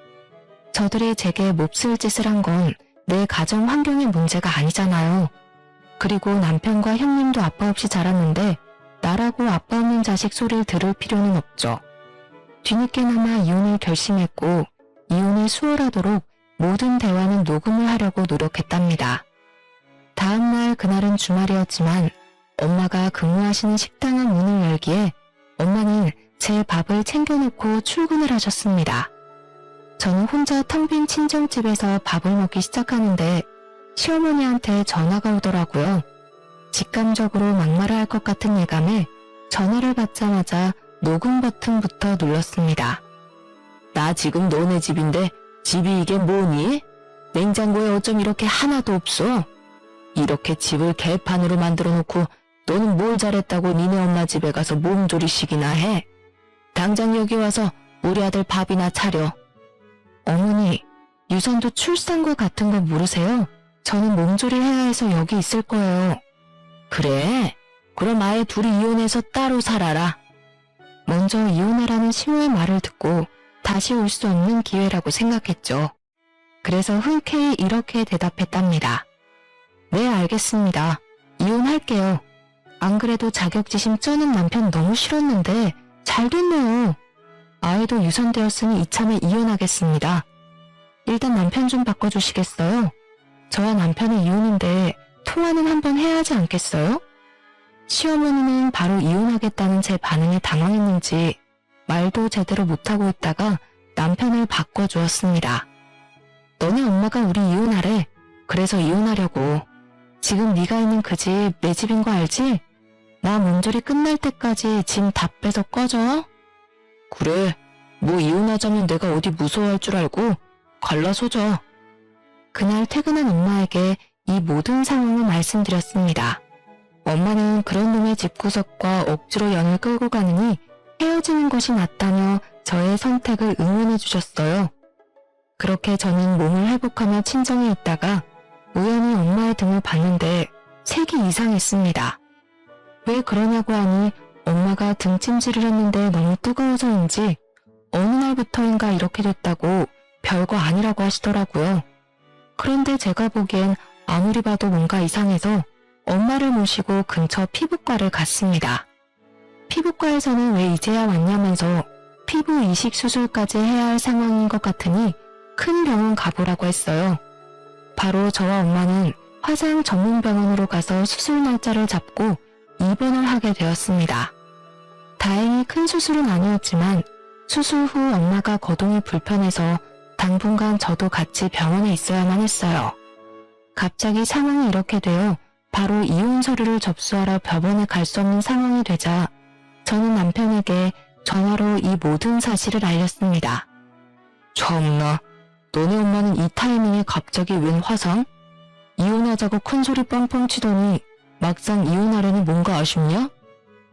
저들이 제게 몹쓸 짓을 한 건 내 가정 환경의 문제가 아니잖아요. 그리고 남편과 형님도 아빠 없이 자랐는데 나라고 아빠 없는 자식 소리를 들을 필요는 없죠. 뒤늦게나마 이혼을 결심했고 이혼을 수월하도록 모든 대화는 녹음을 하려고 노력했답니다. 다음날 그날은 주말이었지만 엄마가 근무하시는 식당의 문을 열기에 엄마는 제 밥을 챙겨놓고 출근을 하셨습니다. 저는 혼자 텅 빈 친정집에서 밥을 먹기 시작하는데 시어머니한테 전화가 오더라고요. 직감적으로 막말을 할 것 같은 예감에 전화를 받자마자 녹음 버튼부터 눌렀습니다. 나 지금 너네 집인데 집이 이게 뭐니? 냉장고에 어쩜 이렇게 하나도 없어? 이렇게 집을 개판으로 만들어 놓고 너는 뭘 잘했다고 니네 엄마 집에 가서 몸조리식이나 해? 당장 여기 와서 우리 아들 밥이나 차려. 어머니, 유선도 출산과 같은 거 모르세요? 저는 몸조리 해야 해서 여기 있을 거예요. 그래? 그럼 아예 둘이 이혼해서 따로 살아라. 먼저 이혼하라는 시모의 말을 듣고 다시 올 수 없는 기회라고 생각했죠. 그래서 흔쾌히 이렇게 대답했답니다. 네, 알겠습니다. 이혼할게요. 안 그래도 자격지심 쩌는 남편 너무 싫었는데 잘 됐네요. 아이도 유선되었으니 이참에 이혼하겠습니다. 일단 남편 좀 바꿔주시겠어요? 저와 남편의 이혼인데 통화는 한번 해야 하지 않겠어요? 시어머니는 바로 이혼하겠다는 제 반응에 당황했는지 말도 제대로 못하고 있다가 남편을 바꿔주었습니다. 너네 엄마가 우리 이혼하래. 그래서 이혼하려고. 지금 네가 있는 그 집 내 집인 거 알지? 나 몸조리 끝날 때까지 짐 다 빼서 꺼져. 그래, 뭐 이혼하자면 내가 어디 무서워할 줄 알고 갈라서자. 그날 퇴근한 엄마에게 이 모든 상황을 말씀드렸습니다. 엄마는 그런 놈의 집구석과 억지로 연을 끌고 가느니 헤어지는 것이 낫다며 저의 선택을 응원해 주셨어요. 그렇게 저는 몸을 회복하며 친정에 있다가 우연히 엄마의 등을 봤는데 색이 이상했습니다. 왜 그러냐고 하니 엄마가 등찜질을 했는데 너무 뜨거워서인지 어느 날부터인가 이렇게 됐다고 별거 아니라고 하시더라고요. 그런데 제가 보기엔 아무리 봐도 뭔가 이상해서 엄마를 모시고 근처 피부과를 갔습니다. 피부과에서는 왜 이제야 왔냐면서 피부 이식 수술까지 해야 할 상황인 것 같으니 큰 병원 가보라고 했어요. 바로 저와 엄마는 화상 전문 병원으로 가서 수술 날짜를 잡고 입원을 하게 되었습니다. 다행히 큰 수술은 아니었지만 수술 후 엄마가 거동이 불편해서 당분간 저도 같이 병원에 있어야만 했어요. 갑자기 상황이 이렇게 되어 바로 이혼 서류를 접수하러 병원에 갈 수 없는 상황이 되자 저는 남편에게 전화로 이 모든 사실을 알렸습니다. 참나, 너네 엄마는 이 타이밍에 갑자기 웬 화상? 이혼하자고 큰소리 뻥뻥 치더니 막상 이혼하려니 뭔가 아쉽냐?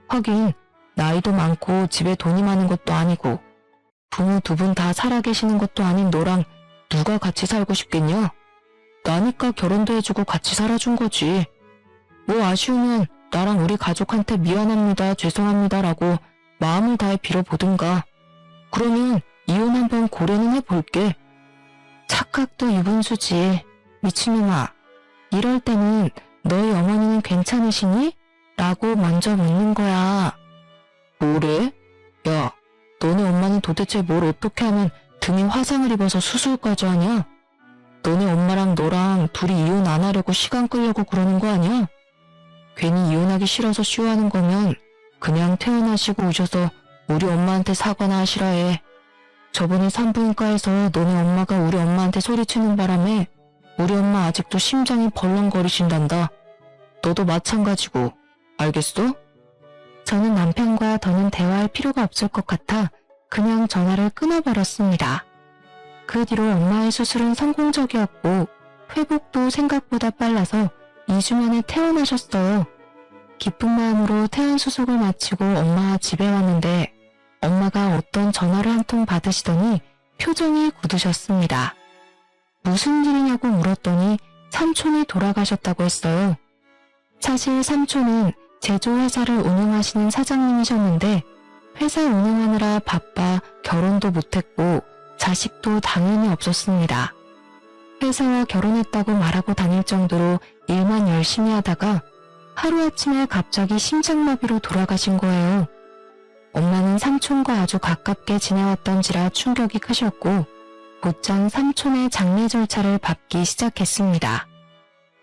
하긴 나이도 많고 집에 돈이 많은 것도 아니고 부모 두 분 다 살아계시는 것도 아닌 너랑 누가 같이 살고 싶겠냐? 나니까 결혼도 해주고 같이 살아준 거지. 뭐 아쉬우면 나랑 우리 가족한테 미안합니다, 죄송합니다라고 마음을 다해 빌어보든가. 그러면 이혼 한번 고려는 해볼게. 착각도 유분수지. 미친놈아. 이럴 때는 너희 어머니는 괜찮으시니? 라고 먼저 묻는 거야. 뭐래? 야, 너네 엄마는 도대체 뭘 어떻게 하면 등에 화상을 입어서 수술까지 하냐? 너네 엄마랑 너랑 둘이 이혼 안 하려고 시간 끌려고 그러는 거 아니야? 괜히 이혼하기 싫어서 쉬워하는 거면 그냥 퇴원하시고 오셔서 우리 엄마한테 사과나 하시라 해. 저번에 산부인과에서 너네 엄마가 우리 엄마한테 소리치는 바람에 우리 엄마 아직도 심장이 벌렁거리신단다. 너도 마찬가지고, 알겠어? 저는 남편과 더는 대화할 필요가 없을 것 같아 그냥 전화를 끊어버렸습니다. 그 뒤로 엄마의 수술은 성공적이었고 회복도 생각보다 빨라서 2주 만에 퇴원하셨어요. 기쁜 마음으로 퇴원 수속을 마치고 엄마와 집에 왔는데 엄마가 어떤 전화를 한 통 받으시더니 표정이 굳으셨습니다. 무슨 일이냐고 물었더니 삼촌이 돌아가셨다고 했어요. 사실 삼촌은 제조회사를 운영하시는 사장님이셨는데 회사 운영하느라 바빠 결혼도 못했고 자식도 당연히 없었습니다. 회사와 결혼했다고 말하고 다닐 정도로 일만 열심히 하다가 하루아침에 갑자기 심장마비로 돌아가신 거예요. 엄마는 삼촌과 아주 가깝게 지내왔던지라 충격이 크셨고 곧장 삼촌의 장례 절차를 밟기 시작했습니다.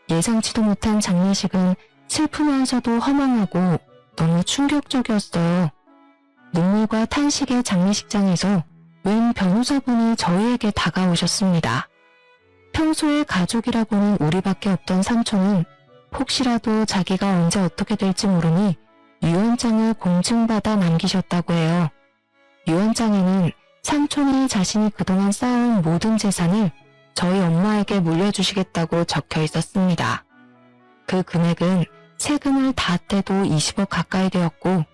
예상치도 못한 장례식은 슬프면서도 허망하고 너무 충격적이었어요. 눈물과 탄식의 장례식장에서 웬 변호사분이 저희에게 다가오셨습니다. 평소에 가족이라고는 우리밖에 없던 삼촌은 혹시라도 자기가 언제 어떻게 될지 모르니 유언장을 공증받아 남기셨다고 해요. 유언장에는 삼촌이 자신이 그동안 쌓아온 모든 재산을 저희 엄마에게 물려주시겠다고 적혀 있었습니다. 그 금액은 세금을 다 떼도 20억 가까이 되었고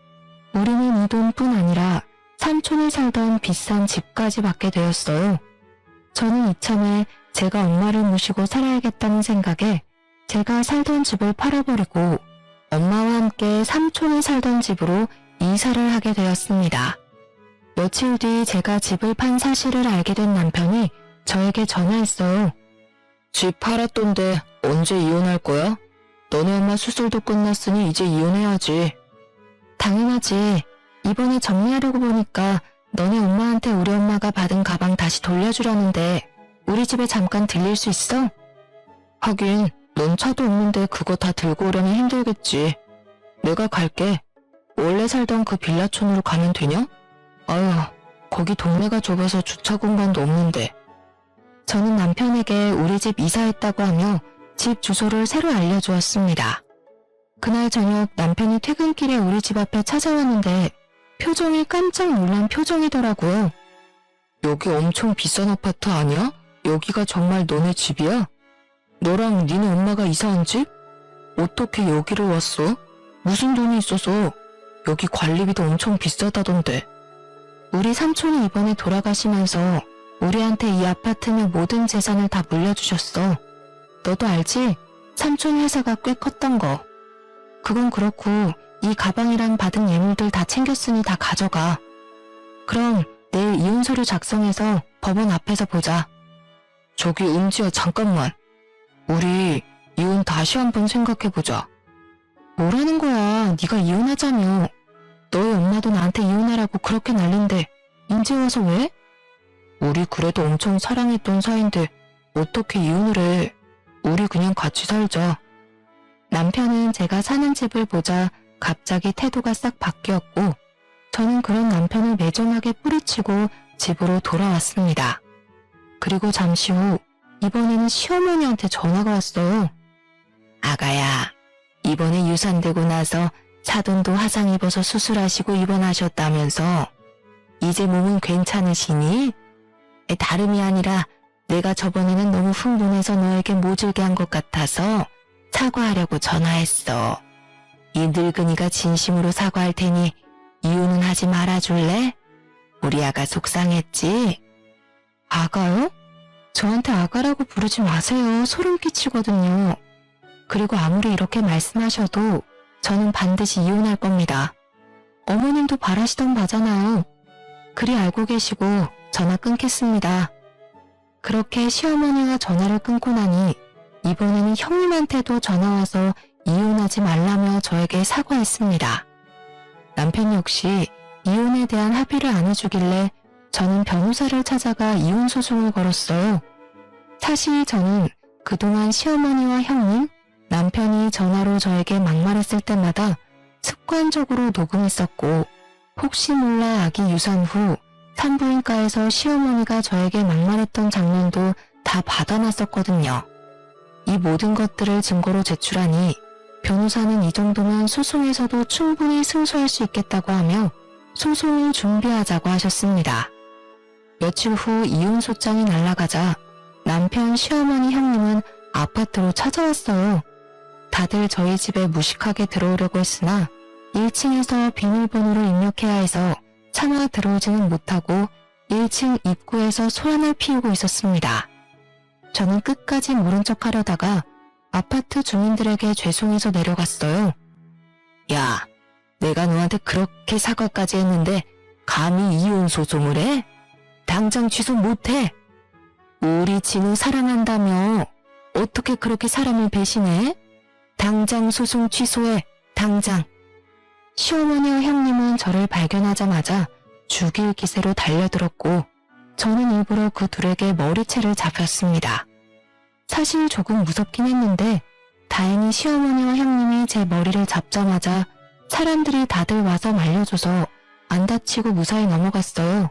우리는 이 돈뿐 아니라 삼촌이 살던 비싼 집까지 받게 되었어요. 저는 이참에 제가 엄마를 모시고 살아야겠다는 생각에 제가 살던 집을 팔아버리고 엄마와 함께 삼촌이 살던 집으로 이사를 하게 되었습니다. 며칠 뒤 제가 집을 판 사실을 알게 된 남편이 저에게 전화했어요. 집 팔았던데 언제 이혼할 거야? 너네 엄마 수술도 끝났으니 이제 이혼해야지. 당연하지. 이번에 정리하려고 보니까 너네 엄마한테 우리 엄마가 받은 가방 다시 돌려주려는데 우리 집에 잠깐 들릴 수 있어? 하긴 넌 차도 없는데 그거 다 들고 오려면 힘들겠지. 내가 갈게. 원래 살던 그 빌라촌으로 가면 되냐? 아유, 거기 동네가 좁아서 주차 공간도 없는데. 저는 남편에게 우리 집 이사했다고 하며 집 주소를 새로 알려주었습니다. 그날 저녁 남편이 퇴근길에 우리 집 앞에 찾아왔는데 표정이 깜짝 놀란 표정이더라고요. 여기 엄청 비싼 아파트 아니야? 여기가 정말 너네 집이야? 너랑 니네 엄마가 이사한 집? 어떻게 여기를 왔어? 무슨 돈이 있어서? 여기 관리비도 엄청 비싸다던데. 우리 삼촌이 이번에 돌아가시면서 우리한테 이 아파트며 모든 재산을 다 물려주셨어. 너도 알지? 삼촌 회사가 꽤 컸던 거. 그건 그렇고 이 가방이랑 받은 예물들 다 챙겼으니 다 가져가. 그럼 내일 이혼 서류 작성해서 법원 앞에서 보자. 저기 은지야, 잠깐만. 우리 이혼 다시 한번 생각해보자. 뭐라는 거야? 네가 이혼하자며. 너희 엄마도 나한테 이혼하라고 그렇게 난린데 이제 와서 왜? 우리 그래도 엄청 사랑했던 사이인데 어떻게 이혼을 해. 우리 그냥 같이 살자. 남편은 제가 사는 집을 보자 갑자기 태도가 싹 바뀌었고 저는 그런 남편을 매정하게 뿌리치고 집으로 돌아왔습니다. 그리고 잠시 후 이번에는 시어머니한테 전화가 왔어요. 아가야, 이번에 유산되고 나서 사돈도 화상 입어서 수술하시고 입원하셨다면서 이제 몸은 괜찮으시니? 다름이 아니라 내가 저번에는 너무 흥분해서 너에게 모질게 한 것 같아서 사과하려고 전화했어. 이 늙은이가 진심으로 사과할 테니 이혼은 하지 말아줄래? 우리 아가 속상했지? 아가요? 저한테 아가라고 부르지 마세요. 소름 끼치거든요. 그리고 아무리 이렇게 말씀하셔도 저는 반드시 이혼할 겁니다. 어머님도 바라시던 바잖아요. 그리 알고 계시고 전화 끊겠습니다. 그렇게 시어머니와 전화를 끊고 나니 이번에는 형님한테도 전화와서 이혼하지 말라며 저에게 사과했습니다. 남편 역시 이혼에 대한 합의를 안 해주길래 저는 변호사를 찾아가 이혼 소송을 걸었어요. 사실 저는 그동안 시어머니와 형님, 남편이 전화로 저에게 막말했을 때마다 습관적으로 녹음했었고 혹시 몰라 아기 유산 후 산부인과에서 시어머니가 저에게 막말했던 장면도 다 받아놨었거든요. 이 모든 것들을 증거로 제출하니 변호사는 이 정도면 소송에서도 충분히 승소할 수 있겠다고 하며 소송을 준비하자고 하셨습니다. 며칠 후 이혼 소장이 날아가자 남편, 시어머니, 형님은 아파트로 찾아왔어요. 다들 저희 집에 무식하게 들어오려고 했으나 1층에서 비밀번호를 입력해야 해서 차마 들어오지는 못하고 1층 입구에서 소란을 피우고 있었습니다. 저는 끝까지 모른 척 하려다가 아파트 주민들에게 죄송해서 내려갔어요. 야, 내가 너한테 그렇게 사과까지 했는데 감히 이혼 소송을 해? 당장 취소 못해. 우리 진우 사랑한다며 어떻게 그렇게 사람을 배신해? 당장 소송 취소해. 당장. 시어머니와 형님은 저를 발견하자마자 죽일 기세로 달려들었고 저는 일부러 그 둘에게 머리채를 잡혔습니다. 사실 조금 무섭긴 했는데 다행히 시어머니와 형님이 제 머리를 잡자마자 사람들이 다들 와서 말려줘서 안 다치고 무사히 넘어갔어요.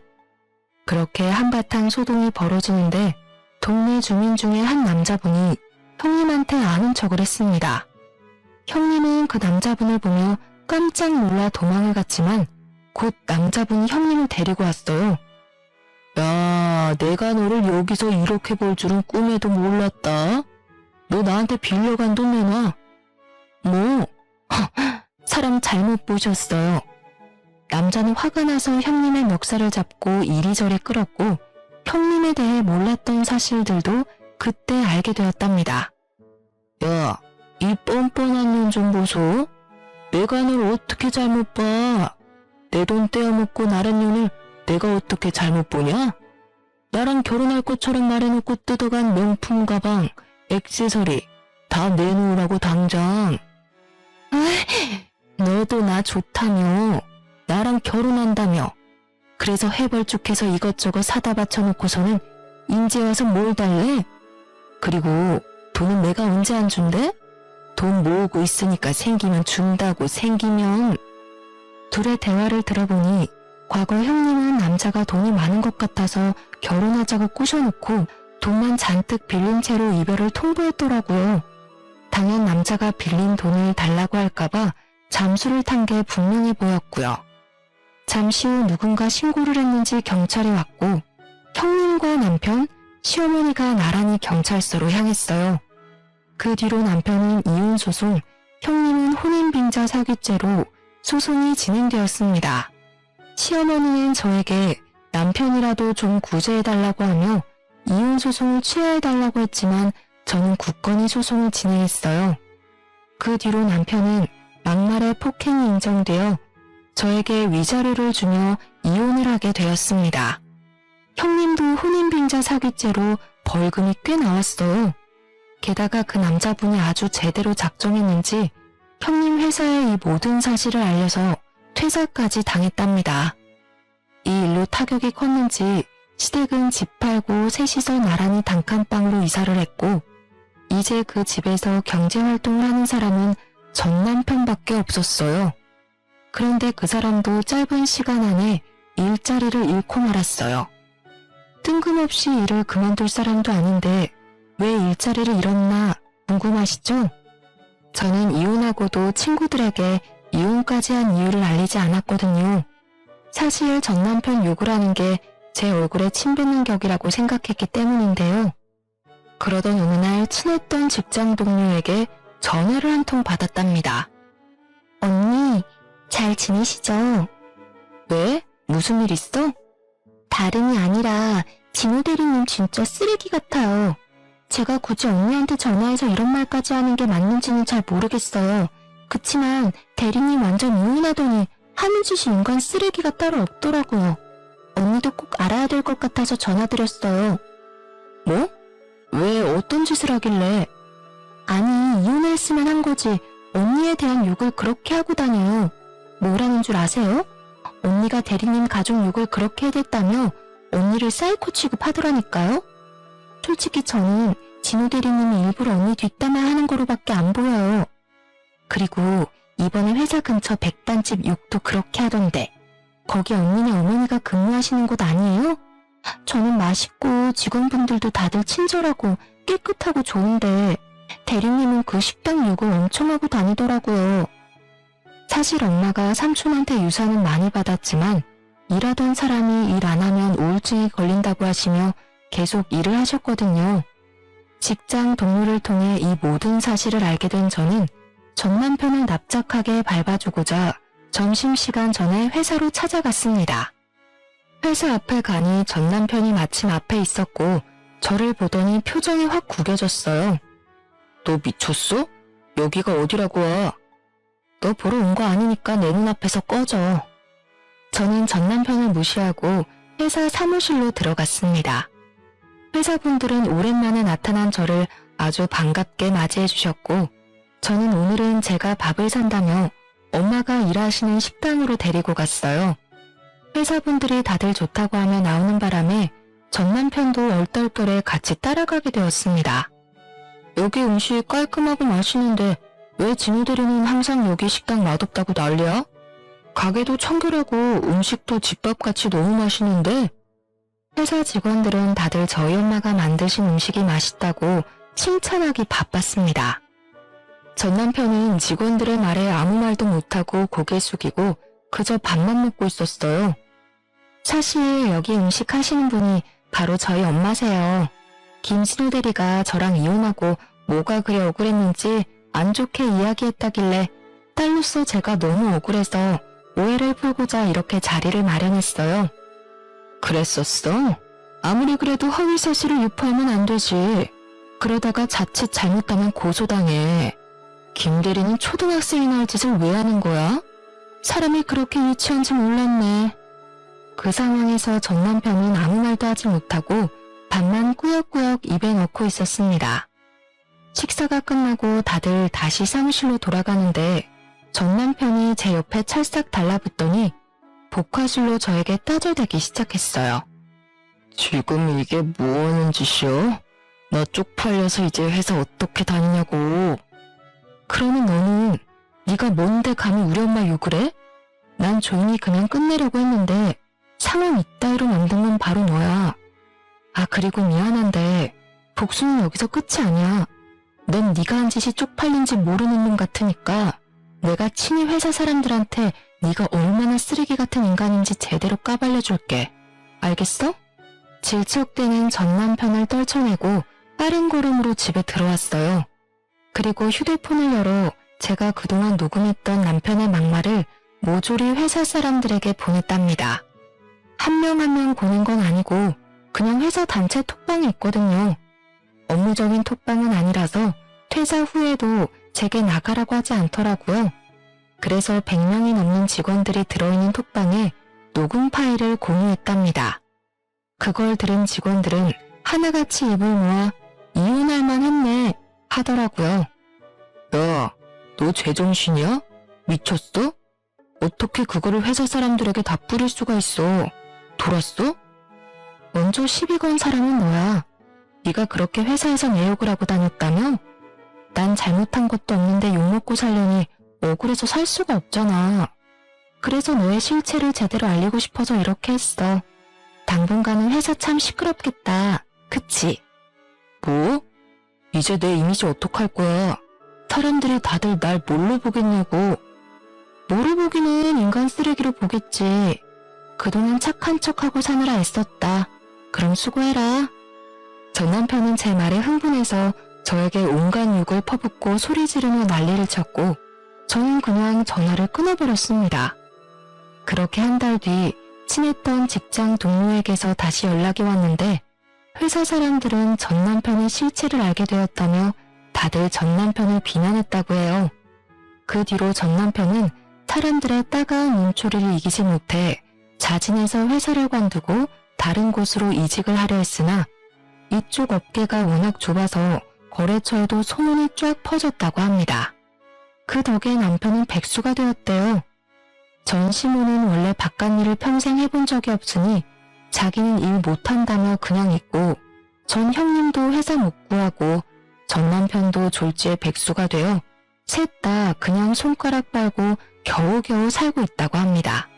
그렇게 한바탕 소동이 벌어지는데 동네 주민 중에 한 남자분이 형님한테 아는 척을 했습니다. 형님은 그 남자분을 보며 깜짝 놀라 도망을 갔지만 곧 남자분이 형님을 데리고 왔어요. 야, 내가 너를 여기서 이렇게 볼 줄은 꿈에도 몰랐다. 너 나한테 빌려간 돈 내놔. 뭐? 사람 잘못 보셨어요. 남자는 화가 나서 형님의 멱살을 잡고 이리저리 끌었고 형님에 대해 몰랐던 사실들도 그때 알게 되었답니다. 야, 이 뻔뻔한 년 좀 보소. 내가 널 어떻게 잘못 봐. 내 돈 떼어먹고 나란 년을 내가 어떻게 잘못 보냐? 나랑 결혼할 것처럼 말해놓고 뜯어간 명품 가방, 액세서리 다 내놓으라고 당장. 너도 나 좋다며. 나랑 결혼한다며. 그래서 해벌쭉해서 이것저것 사다 바쳐놓고서는 인제 와서 뭘 달래? 그리고 돈은 내가 언제 안 준대? 돈 모으고 있으니까 생기면 준다고. 생기면. 둘의 대화를 들어보니 과거 형님은 남자가 돈이 많은 것 같아서 결혼하자고 꼬셔놓고 돈만 잔뜩 빌린 채로 이별을 통보했더라고요. 당연 남자가 빌린 돈을 달라고 할까봐 잠수를 탄 게 분명해 보였고요. 잠시 후 누군가 신고를 했는지 경찰이 왔고 형님과 남편, 시어머니가 나란히 경찰서로 향했어요. 그 뒤로 남편은 이혼소송, 형님은 혼인빙자 사기죄로 소송이 진행되었습니다. 시어머니는 저에게 남편이라도 좀 구제해달라고 하며 이혼소송을 취하해달라고 했지만 저는 굳건히 소송을 진행했어요. 그 뒤로 남편은 막말의 폭행이 인정되어 저에게 위자료를 주며 이혼을 하게 되었습니다. 형님도 혼인빙자 사기죄로 벌금이 꽤 나왔어요. 게다가 그 남자분이 아주 제대로 작정했는지 형님 회사에 이 모든 사실을 알려서 퇴사까지 당했답니다. 이 일로 타격이 컸는지 시댁은 집 팔고 셋이서 나란히 단칸방으로 이사를 했고 이제 그 집에서 경제활동을 하는 사람은 전 남편밖에 없었어요. 그런데 그 사람도 짧은 시간 안에 일자리를 잃고 말았어요. 뜬금없이 일을 그만둘 사람도 아닌데 왜 일자리를 잃었나 궁금하시죠? 저는 이혼하고도 친구들에게 이혼까지 한 이유를 알리지 않았거든요. 사실 전 남편 욕을 하는 게 제 얼굴에 침 뱉는 격이라고 생각했기 때문인데요. 그러던 어느 날 친했던 직장 동료에게 전화를 한 통 받았답니다. 언니, 잘 지내시죠? 왜? 무슨 일 있어? 다름이 아니라 진우 대리님 진짜 쓰레기 같아요. 제가 굳이 언니한테 전화해서 이런 말까지 하는 게 맞는지는 잘 모르겠어요. 그치만 대리님 완전 이혼하더니 하는 짓이 인간 쓰레기가 따로 없더라고요. 언니도 꼭 알아야 될 것 같아서 전화드렸어요. 뭐? 왜 어떤 짓을 하길래? 아니, 이혼했으면 한 거지 언니에 대한 욕을 그렇게 하고 다녀요. 뭐라는 줄 아세요? 언니가 대리님 가족 욕을 그렇게 해댔다며 언니를 사이코 취급하더라니까요. 솔직히 저는 진우 대리님이 일부러 언니 뒷담화 하는 거로밖에 안 보여요. 그리고 이번에 회사 근처 백반집 욕도 그렇게 하던데 거기 언니네 어머니가 근무하시는 곳 아니에요? 저는 맛있고 직원분들도 다들 친절하고 깨끗하고 좋은데 대리님은 그 식당 욕을 엄청 하고 다니더라고요. 사실 엄마가 삼촌한테 유산은 많이 받았지만 일하던 사람이 일 안 하면 우울증이 걸린다고 하시며 계속 일을 하셨거든요. 직장 동료를 통해 이 모든 사실을 알게 된 저는 전 남편을 납작하게 밟아주고자 점심시간 전에 회사로 찾아갔습니다. 회사 앞에 가니 전 남편이 마침 앞에 있었고 저를 보더니 표정이 확 구겨졌어요. 너 미쳤어? 여기가 어디라고 와? 너 보러 온 거 아니니까 내 눈앞에서 꺼져. 저는 전 남편을 무시하고 회사 사무실로 들어갔습니다. 회사분들은 오랜만에 나타난 저를 아주 반갑게 맞이해 주셨고, 저는 오늘은 제가 밥을 산다며 엄마가 일하시는 식당으로 데리고 갔어요. 회사분들이 다들 좋다고 하며 나오는 바람에 전 남편도 얼떨결에 같이 따라가게 되었습니다. 여기 음식 깔끔하고 맛있는데 왜 진우 대리는 항상 여기 식당 맛없다고 난리야? 가게도 청결하고 음식도 집밥같이 너무 맛있는데? 회사 직원들은 다들 저희 엄마가 만드신 음식이 맛있다고 칭찬하기 바빴습니다. 전 남편은 직원들의 말에 아무 말도 못하고 고개 숙이고 그저 밥만 먹고 있었어요. 사실 여기 음식 하시는 분이 바로 저희 엄마세요. 김진우 대리가 저랑 이혼하고 뭐가 그리 억울했는지 안 좋게 이야기했다길래 딸로서 제가 너무 억울해서 오해를 풀고자 이렇게 자리를 마련했어요. 그랬었어? 아무리 그래도 허위 사실을 유포하면 안 되지. 그러다가 자칫 잘못하면 고소당해. 김 대리는 초등학생이나 할 짓을 왜 하는 거야? 사람이 그렇게 유치한지 몰랐네. 그 상황에서 전 남편은 아무 말도 하지 못하고 밥만 꾸역꾸역 입에 넣고 있었습니다. 식사가 끝나고 다들 다시 사무실로 돌아가는데 전 남편이 제 옆에 찰싹 달라붙더니 복화술로 저에게 따져대기 시작했어요. 지금 이게 뭐하는 짓이야? 나 쪽팔려서 이제 회사 어떻게 다니냐고. 그러는 너는 네가 뭔데 감히 우리 엄마 욕을 해? 난 조용히 그냥 끝내려고 했는데 상황 이따위로 만든 건 바로 너야. 아, 그리고 미안한데 복수는 여기서 끝이 아니야. 넌 네가 한 짓이 쪽팔린지 모르는 놈 같으니까 내가 친히 회사 사람들한테 네가 얼마나 쓰레기 같은 인간인지 제대로 까발려줄게. 알겠어? 질척대는 전 남편을 떨쳐내고 빠른 걸음으로 집에 들어왔어요. 그리고 휴대폰을 열어 제가 그동안 녹음했던 남편의 막말을 모조리 회사 사람들에게 보냈답니다. 한 명 한 명 보낸 건 아니고 그냥 회사 단체 톡방에 있거든요. 업무적인 톡방은 아니라서 퇴사 후에도 제게 나가라고 하지 않더라고요. 그래서 100명이 넘는 직원들이 들어있는 톡방에 녹음 파일을 공유했답니다. 그걸 들은 직원들은 하나같이 입을 모아 이혼할 만했네 하더라고요. 야, 너 제정신이야? 미쳤어? 어떻게 그거를 회사 사람들에게 다 뿌릴 수가 있어? 돌았어? 먼저 시비 건 사람은 너야. 네가 그렇게 회사에서 내 욕을 하고 다녔다며? 난 잘못한 것도 없는데 욕먹고 살려니 억울해서 살 수가 없잖아. 그래서 너의 실체를 제대로 알리고 싶어서 이렇게 했어. 당분간은 회사 참 시끄럽겠다. 그치? 뭐? 이제 내 이미지 어떡할 거야? 사람들이 다들 날 뭘로 보겠냐고. 뭐로 보기는 인간 쓰레기로 보겠지. 그동안 착한 척하고 사느라 애썼다. 그럼 수고해라. 전 남편은 제 말에 흥분해서 저에게 온갖 욕을 퍼붓고 소리 지르며 난리를 쳤고 저는 그냥 전화를 끊어버렸습니다. 그렇게 한 달 뒤 친했던 직장 동료에게서 다시 연락이 왔는데 회사 사람들은 전 남편의 실체를 알게 되었다며 다들 전 남편을 비난했다고 해요. 그 뒤로 전 남편은 사람들의 따가운 눈초리를 이기지 못해 자진해서 회사를 관두고 다른 곳으로 이직을 하려 했으나 이쪽 업계가 워낙 좁아서 거래처에도 소문이 쫙 퍼졌다고 합니다. 그 덕에 남편은 백수가 되었대요. 전 시모는 원래 바깥 일을 평생 해본 적이 없으니 자기는 일 못한다며 그냥 있고 전 형님도 회사 못 구하고 전 남편도 졸지에 백수가 되어 셋 다 그냥 손가락 빨고 겨우겨우 살고 있다고 합니다.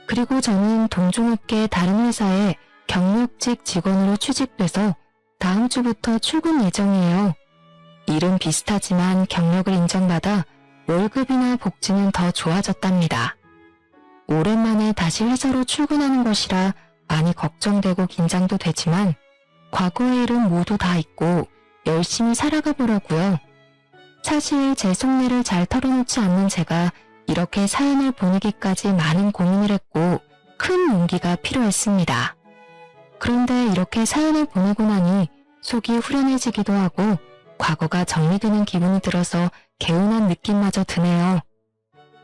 그리고 저는 동종업계 다른 회사에 경력직 직원으로 취직돼서 다음 주부터 출근 예정이에요. 일은 비슷하지만 경력을 인정받아 월급이나 복지는 더 좋아졌답니다. 오랜만에 다시 회사로 출근하는 것이라 많이 걱정되고 긴장도 되지만 과거의 일은 모두 다 잊고 열심히 살아가 보려고요. 사실 제 속내를 잘 털어놓지 않는 제가 이렇게 사연을 보내기까지 많은 고민을 했고 큰 용기가 필요했습니다. 그런데 이렇게 사연을 보내고 나니 속이 후련해지기도 하고 과거가 정리되는 기분이 들어서 개운한 느낌마저 드네요.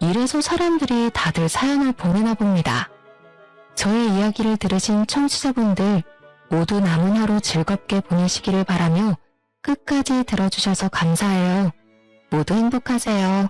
이래서 사람들이 다들 사연을 보내나 봅니다. 저의 이야기를 들으신 청취자분들 모두 남은 하루 즐겁게 보내시기를 바라며 끝까지 들어주셔서 감사해요. 모두 행복하세요.